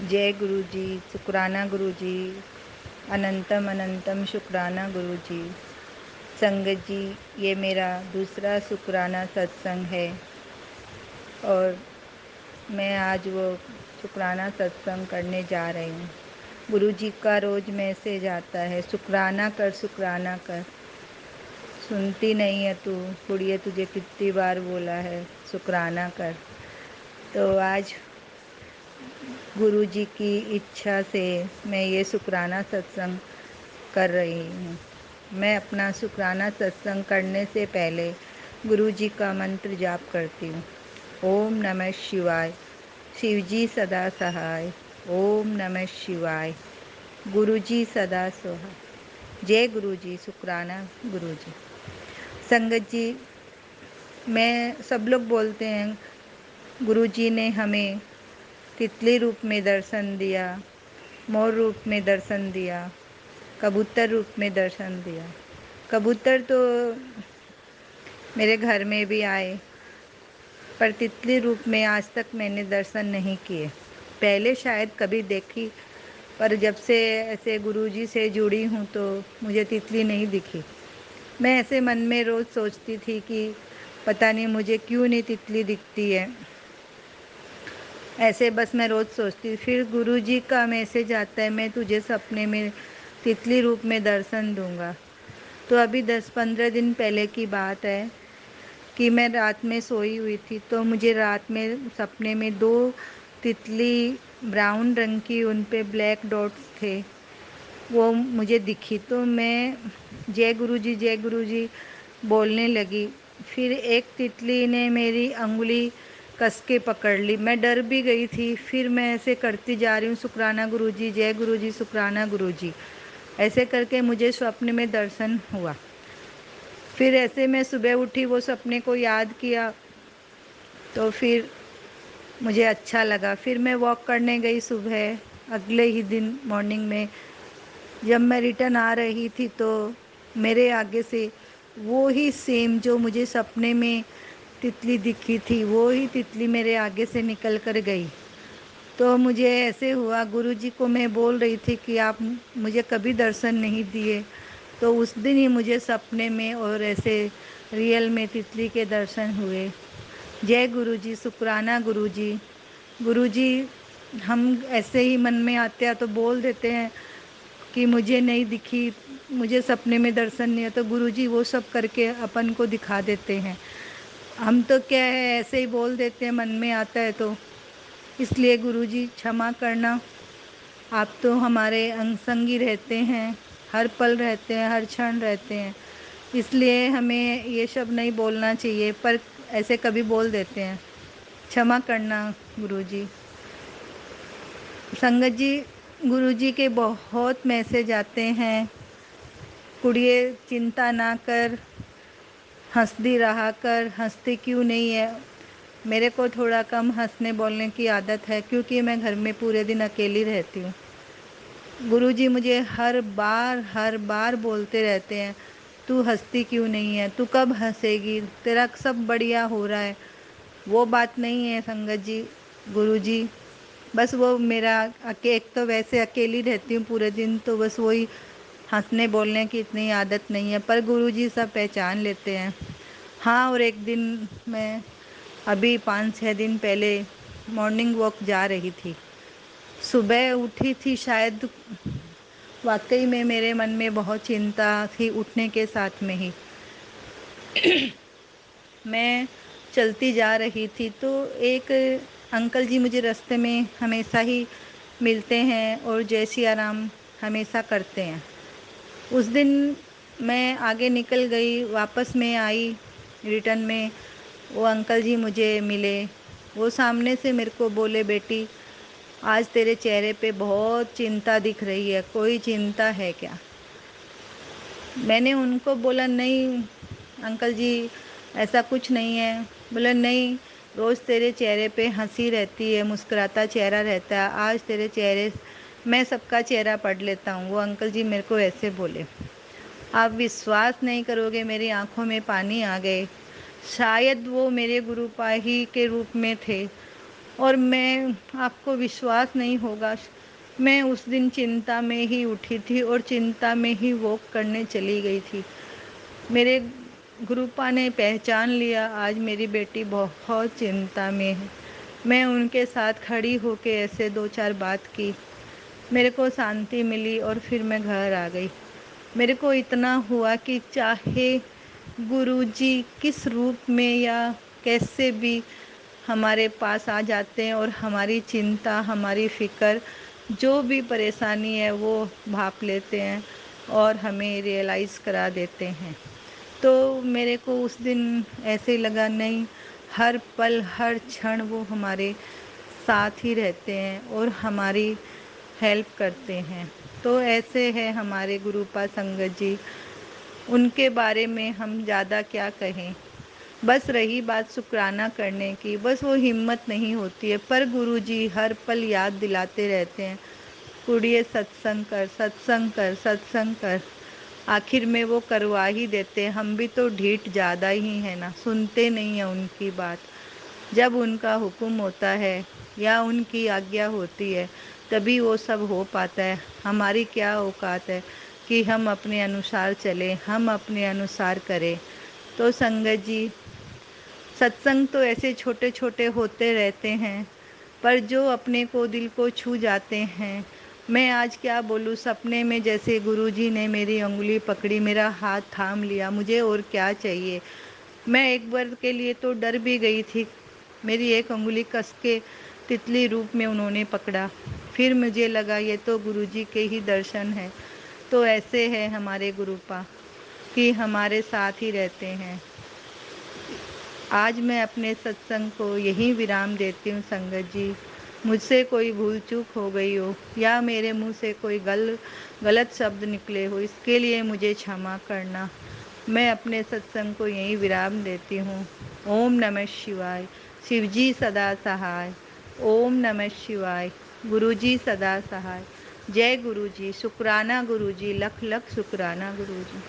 जय गुरु जी, शुक्राना गुरु जी, अनंतम अनंतम शुक्राना गुरु जी। संगत जी, ये मेरा दूसरा शुक्राना सत्संग है और मैं आज वो शुक्राना सत्संग करने जा रही हूँ। गुरु जी का रोज़ मैसेज आता है, शुक्राना कर, शुक्राना कर। सुनती नहीं है तू, बुढ़िया, तुझे कितनी बार बोला है शुक्राना कर। तो आज गुरु जी की इच्छा से मैं ये शुक्राना सत्संग कर रही हूँ। मैं अपना शुक्राना सत्संग करने से पहले गुरु जी का मंत्र जाप करती हूँ। ओम नमः शिवाय, शिवजी सदा सहाय। ओम नमः शिवाय, गुरु जी सदा सहाय। जय गुरु जी, शुक्राना गुरु जी। संगत जी, मैं सब लोग बोलते हैं गुरु जी ने हमें तितली रूप में दर्शन दिया, मोर रूप में दर्शन दिया, कबूतर रूप में दर्शन दिया। कबूतर तो मेरे घर में भी आए, पर तितली रूप में आज तक मैंने दर्शन नहीं किए। पहले शायद कभी देखी, पर जब से ऐसे गुरुजी से जुड़ी हूँ तो मुझे तितली नहीं दिखी। मैं ऐसे मन में रोज़ सोचती थी कि पता नहीं मुझे क्यों नहीं तितली दिखती है। ऐसे बस मैं रोज़ सोचती। फिर गुरुजी का मैसेज आता है, मैं तुझे सपने में तितली रूप में दर्शन दूंगा। तो अभी 10-15 दिन पहले की बात है कि मैं रात में सोई हुई थी, तो मुझे रात में सपने में 2 तितली ब्राउन रंग की, उन पे ब्लैक डॉट्स थे, वो मुझे दिखी। तो मैं जय गुरु जी बोलने लगी। फिर एक तितली ने मेरी अंगुली कस के पकड़ ली। मैं डर भी गई थी। फिर मैं ऐसे करती जा रही हूँ, शुक्राना गुरु जी, जय गुरु जी, शुक्राना गुरु जी। ऐसे करके मुझे स्वप्न में दर्शन हुआ। फिर ऐसे मैं सुबह उठी, वो सपने को याद किया, तो फिर मुझे अच्छा लगा। फिर मैं वॉक करने गई सुबह, अगले ही दिन मॉर्निंग में। जब मैं रिटर्न आ रही थी तो मेरे आगे से वो ही सेम जो मुझे सपने में तितली दिखी थी, वो ही तितली मेरे आगे से निकल कर गई। तो मुझे ऐसे हुआ, गुरुजी को मैं बोल रही थी कि आप मुझे कभी दर्शन नहीं दिए, तो उस दिन ही मुझे सपने में और ऐसे रियल में तितली के दर्शन हुए। जय गुरुजी, शुक्राना गुरुजी। गुरुजी, हम ऐसे ही मन में आते हैं तो बोल देते हैं कि मुझे नहीं दिखी, मुझे सपने में दर्शन नहीं है, तो गुरुजी वो सब करके अपन को दिखा देते हैं। हम तो क्या है, ऐसे ही बोल देते हैं, मन में आता है तो। इसलिए गुरुजी क्षमा करना, आप तो हमारे अंग संगी रहते हैं, हर पल रहते हैं, हर क्षण रहते हैं, इसलिए हमें ये सब नहीं बोलना चाहिए, पर ऐसे कभी बोल देते हैं। क्षमा करना गुरुजी। संगत जी, गुरुजी के बहुत मैसेज आते हैं। कुड़िए चिंता ना कर, हंसती रहा कर। हंसती क्यों नहीं है? मेरे को थोड़ा कम हंसने बोलने की आदत है, क्योंकि मैं घर में पूरे दिन अकेली रहती हूँ। गुरुजी मुझे हर बार बोलते रहते हैं, तू हंसती क्यों नहीं है, तू कब हंसेगी, तेरा सब बढ़िया हो रहा है। वो बात नहीं है संगत जी, गुरुजी, बस वो मेरा एक तो वैसे अकेली रहती हूँ पूरे दिन, तो बस वही हंसने बोलने की इतनी आदत नहीं है, पर गुरुजी सब पहचान लेते हैं। हाँ, और एक दिन मैं अभी 5-6 दिन पहले मॉर्निंग वॉक जा रही थी। सुबह उठी थी शायद, वाकई में मेरे मन में बहुत चिंता थी उठने के साथ में ही। मैं चलती जा रही थी तो एक अंकल जी मुझे रास्ते में हमेशा ही मिलते हैं और जय सिया राम हमेशा करते हैं। उस दिन मैं आगे निकल गई, वापस में आई रिटर्न में, वो अंकल जी मुझे मिले। वो सामने से मेरे को बोले, बेटी आज तेरे चेहरे पे बहुत चिंता दिख रही है, कोई चिंता है क्या? मैंने उनको बोला, नहीं अंकल जी, ऐसा कुछ नहीं है। बोला, नहीं, रोज़ तेरे चेहरे पे हंसी रहती है, मुस्कुराता चेहरा रहता है, आज तेरे चेहरे, मैं सबका चेहरा पढ़ लेता हूँ। वो अंकल जी मेरे को ऐसे बोले। आप विश्वास नहीं करोगे, मेरी आंखों में पानी आ गए। शायद वो मेरे गुरुपाही के रूप में थे। और मैं, आपको विश्वास नहीं होगा, मैं उस दिन चिंता में ही उठी थी और चिंता में ही वॉक करने चली गई थी। मेरे गुरुपा ने पहचान लिया, आज मेरी बेटी बहुत चिंता में है। मैं उनके साथ खड़ी होके ऐसे 2-4 बात की, मेरे को शांति मिली और फिर मैं घर आ गई। मेरे को इतना हुआ कि चाहे गुरुजी किस रूप में या कैसे भी हमारे पास आ जाते हैं और हमारी चिंता, हमारी फ़िक्र, जो भी परेशानी है वो भाप लेते हैं और हमें रियलाइज़ करा देते हैं। तो मेरे को उस दिन ऐसे ही लगा, नहीं, हर पल हर क्षण वो हमारे साथ ही रहते हैं और हमारी हेल्प करते हैं। तो ऐसे है हमारे गुरुपा संगत जी, उनके बारे में हम ज़्यादा क्या कहें। बस रही बात शुक्राना करने की, बस वो हिम्मत नहीं होती है, पर गुरुजी हर पल याद दिलाते रहते हैं, कुड़िए सत्संग कर, सत्संग कर, सत्संग कर। आखिर में वो करवा ही देते हैं। हम भी तो ढीठ ज़्यादा ही है ना, सुनते नहीं हैं उनकी बात। जब उनका हुक्म होता है या उनकी आज्ञा होती है तभी वो सब हो पाता है। हमारी क्या औकात है कि हम अपने अनुसार चलें, हम अपने अनुसार करें। तो संगत जी, सत्संग तो ऐसे छोटे छोटे होते रहते हैं, पर जो अपने को दिल को छू जाते हैं। मैं आज क्या बोलूँ, सपने में जैसे गुरुजी ने मेरी उंगली पकड़ी, मेरा हाथ थाम लिया, मुझे और क्या चाहिए। मैं एक बार के लिए तो डर भी गई थी। मेरी एक उंगली कस के तितली रूप में उन्होंने पकड़ा। फिर मुझे लगा ये तो गुरुजी के ही दर्शन है। तो ऐसे है हमारे गुरुपा कि हमारे साथ ही रहते हैं। आज मैं अपने सत्संग को यहीं विराम देती हूँ संगत जी। मुझसे कोई भूल चूक हो गई हो या मेरे मुंह से कोई गलत शब्द निकले हो, इसके लिए मुझे क्षमा करना। मैं अपने सत्संग को यहीं विराम देती हूँ। ओम नमः शिवाय। शिवजी सदा सहाय। ओम नमः शिवाय। गुरुजी सदा सहाय। जय गुरुजी। शुक्राना गुरुजी, लख लख शुक्राना गुरुजी।